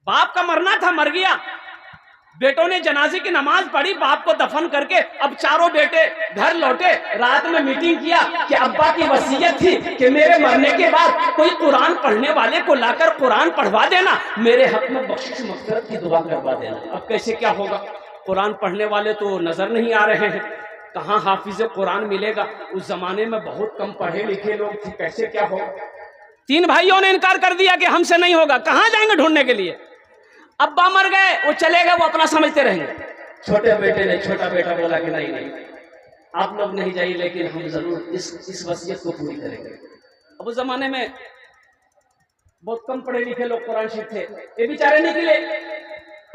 बाप का मरना था, मर गया। बेटों ने जनाजे की नमाज पढ़ी, बाप को दफन करके अब चारों बेटे घर लौटे। रात में मीटिंग किया कि अब्बा की वसीयत थी कि मेरे मरने के बाद कोई कुरान पढ़ने वाले को लाकर कुरान पढ़वा देना, मेरे हक में बख्शिश मग़फ़िरत की दुआ करवा देना। अब कैसे क्या होगा? कुरान पढ़ने वाले तो नजर नहीं आ रहे हैं, कहाँ हाफिज कुरान मिलेगा? उस जमाने में बहुत कम पढ़े लिखे लोग थे, कैसे क्या होगा? 3 भाइयों ने इनकार कर दिया कि हमसे नहीं होगा। कहाँ जाएंगे ढूंढने के लिए? अब्बा मर गए, वो चले गए, वो अपना समझते रहेंगे। छोटे बेटे ने, छोटा बेटा बोला कि नहीं नहीं, आप लोग नहीं जाइए, लेकिन हम जरूर इस वसीयत को पूरी करेंगे। अब उस जमाने में बहुत कम पढ़े लिखे लोग कुरान शीख थे। ये बेचारे निकले,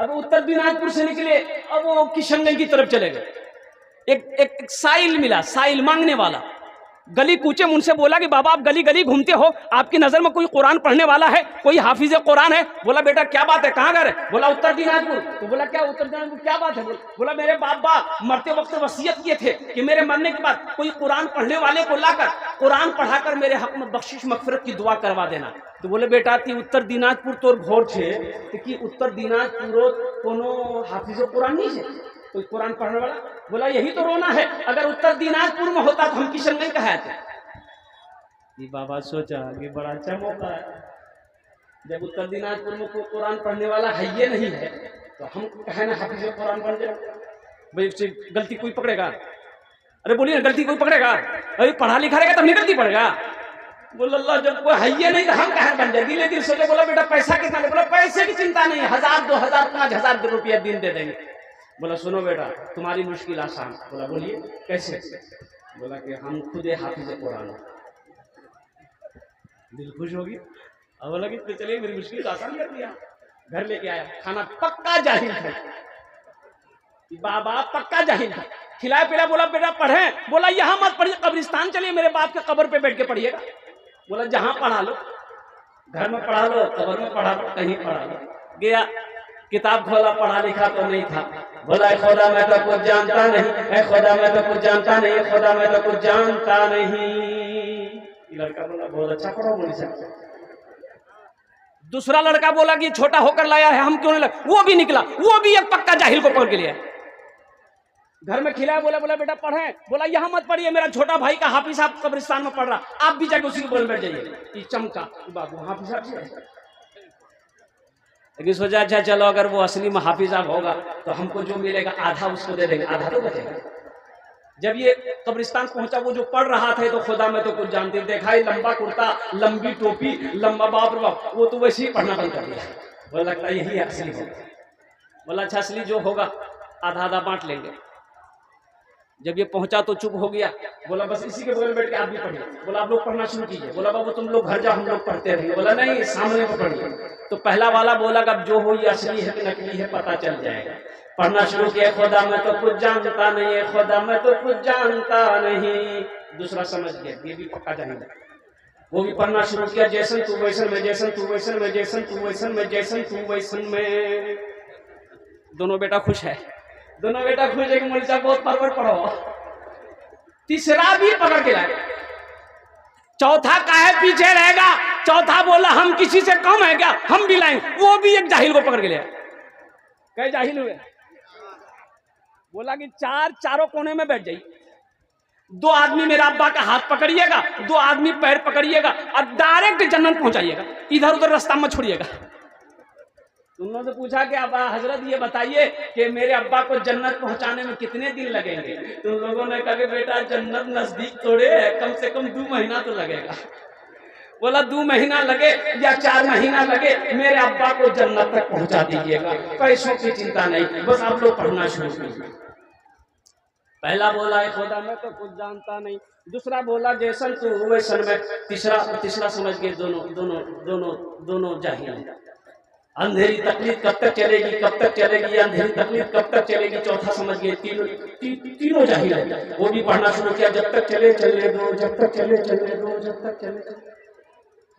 अब उत्तर दिनाजपुर से निकले, अब वो किशनगंज की तरफ चले गए। एक साइल मिला, साइल मांगने वाला, गली कूचे। उनसे बोला कि बाबा आप गली गली घूमते हो, आपकी नजर में कोई कुरान पढ़ने वाला है, कोई हाफिज कुरान है? बोला बेटा क्या बात है, कहाँ घर है? बोला उत्तर दिनाजपुर। तो बोला क्या उत्तर दिनाजपुर, क्या बात है? बोला मेरे बाप मरते वक्त वसीयत किए थे कि मेरे मरने के बाद कोई कुरान पढ़ने वाले को लाकर कुरान पढ़ाकर मेरे हक में बख्शिश मग़फ़िरत की दुआ करवा देना। तो बोले बेटा ती उत्तर दिनाजपुर तोर घोर छे कि उत्तर दिनाजपुर कोनो हाफिज कुरान नहीं है, कोई कुरान पढ़ने वाला? बोला यही तो रोना है, अगर उत्तर दिनाजपुर में होता तो हम किशनगंज कहा थे। ये बाबा सोचा कि बड़ा अच्छा मौका है, जब उत्तर दिनाजपुर में कोई कुरान पढ़ने वाला है ये नहीं है तो हम कहे ना हाफिज कुरान बन जाए। भाई गलती कोई पकड़ेगा? अरे बोलिए ना, गलती कोई पकड़ेगा? अरे पढ़ा लिखा रहेगा तब नहीं गलती पड़ेगा। बोला अल्लाह जब कोई है ये नहीं तो हम कहे बन जाए। धीरे धीरे सोचे, बोला बेटा पैसा कितना? बोला पैसे की चिंता नहीं, 1000 2000 5000 रुपया दिन दे देंगे। बोला सुनो बेटा तुम्हारी मुश्किल आसान। बोला बोलिए कैसे? बोला कि हम खुद हाफिज कुरान। दिल खुश होगी। अब बोला कि चलिए मेरी मुश्किल आसान कर दिया। घर लेके आया, खाना पक्का जाहिल था, बाबा पक्का जाहिल था, खिलाया पिलाया। बोला बेटा पढ़े? बोला यहाँ मत पढ़िए, कब्रिस्तान चलिए, मेरे बाप के कब्र पे बैठ के पढ़िएगा। बोला जहाँ पढ़ा लो, घर में पढ़ा लो, कब्र में पढ़ा लो, कहीं पढ़ा लो। गया, किताब खोला, पढ़ा लिखा तो नहीं था। बोला खुदा मैं तो कुछ जानता नहीं, खुदा मैं तो कुछ जानता नहीं, खुदा मैं तो कुछ जानता नहीं। लड़का बोला बहुत अच्छा पढ़ा, बोली सकते। दूसरा लड़का बोला कि छोटा होकर लाया है, हम क्यों नहीं लाए? वो भी निकला, वो भी एक पक्का जाहिल को पकड़ के लिया। घर में खिलाया, बोला बेटा पढ़े? बोला यहाँ मत पढ़िए, मेरा छोटा भाई का हाफिज साहब कब्रिस्तान में पढ़ रहा, आप भी जाके उसी के बोल बैठ जाइए। चमका बाबू हाफिज साहब। लेकिन सोचा अच्छा चलो अगर वो असली में हाफिज साहब होगा तो हमको जो मिलेगा आधा उसको दे देंगे, आधा तो बचेगा। जब ये कब्रिस्तान पहुंचा, वो जो पढ़ रहा था तो खुदा मैं तो कुछ जानती, देखा ही लंबा कुर्ता, लंबी टोपी, लंबा बाप रे बाप, वो तो वैसे ही पढ़ना बंद कर दिया। बोला लगता है यही असली होगा। बोला अच्छा असली जो होगा आधा आधा बांट लेंगे। जब ये पहुंचा तो चुप हो गया। बोला बस इसी के बगल बैठ के आप भी पढ़िए। बोला आप लोग पढ़ना शुरू कीजिए। बोला बाबू तुम लोग घर जाओ, हम लोग पढ़ते रहेंगे। बोला नहीं सामने को पढ़िए। तो पहला वाला बोला अब जो हो ये असली है कि नकली है पता चल जाएगा। पढ़ना शुरू किया, खुदा मैं तो कुछ जानता नहीं है, खुदा मैं तो कुछ जानता नहीं। दूसरा समझ गया, ये भी पक्का जानेगा। वो भी पढ़ना शुरू किया, जैसन तू वैसन में, जैसन तू वैसन में, जैसन तू वैसन में, जैसन तू वैसन में। दोनों बेटा खुश है, दोनों बेटा खुश है कि मौलवी साहब बहुत परवर पढ़ो। तीसरा भी पकड़ के लाए। चौथा काहे पीछे रहेगा? चौथा बोला हम किसी से कम है क्या, हम भी लाएंगे। वो भी एक जाहिल को पकड़ के लिया। कई जाहिल हुए? बोला कि चारों कोने में बैठ जाइए, 2 आदमी मेरा अब्बा का हाथ पकड़िएगा, 2 आदमी पैर पकड़िएगा और डायरेक्ट जन्नत पहुंचाइएगा, इधर उधर रास्ता मत छोड़िएगा। उन्होंने पूछा कि अब्बा हजरत ये बताइए कि मेरे अब्बा को जन्नत पहुंचाने में कितने दिन लगेंगे? तो उन लोगों ने कहा कि बेटा जन्नत नजदीक थोड़े है, कम से कम 2 महीना तो लगेगा। बोला 2 महीना लगे या 4 महीना लगे, मेरे अब्बा को जन्नत तक पहुंचा दीजिएगा, पैसों की चिंता नहीं, बस आप लोग पढ़ना शुरू कीजिए। पहला बोला है खुदा मैं तो कुछ जानता नहीं। दूसरा बोला जैसन तू वैसन में। तीसरा समझ गए दोनों जाहिल। अंधेरी तकलीफ कब तक चलेगी, कब तक चलेगी, अंधेरी तकलीफ कब तक चलेगी। चौथा समझ गए, तीनों जाहिल है। वो भी पढ़ना शुरू किया, जब तक चले चलने दो, जब तक चले चलने दो, जब तक चले।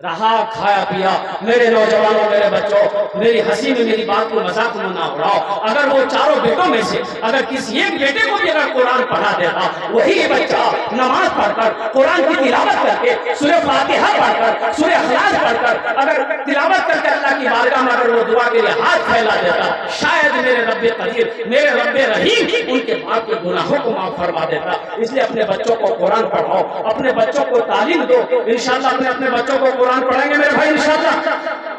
रहा खाया पिया। मेरे नौजवानों, मेरे बच्चों, मेरी हंसी में मेरी बात को मजाक में ना उड़ाओ। अगर वो चारों बेटों में से अगर किसी एक बेटे को भी अगर कुरान पढ़ा देता, वही बच्चा नमाज पढ़कर, कुरान की तिलावत करके, सूरह फातिहा पढ़कर, सूरह इखलास पढ़कर अगर तिलावत करके अल्लाह की बारगाह में अगर वो दुआ के लिए हाथ फैला देता, शायद मेरे रब्बे कदीर, मेरे रब्बे रहीम उनके बाप के गुनाहों को माफ फरमा देता। इसलिए अपने बच्चों को कुरान पढ़ाओ, अपने बच्चों को तालीम दो। इंशाअल्लाह अपने बच्चों को कुरान पढ़ाएंगे मेरे भाई इंशाअल्लाह।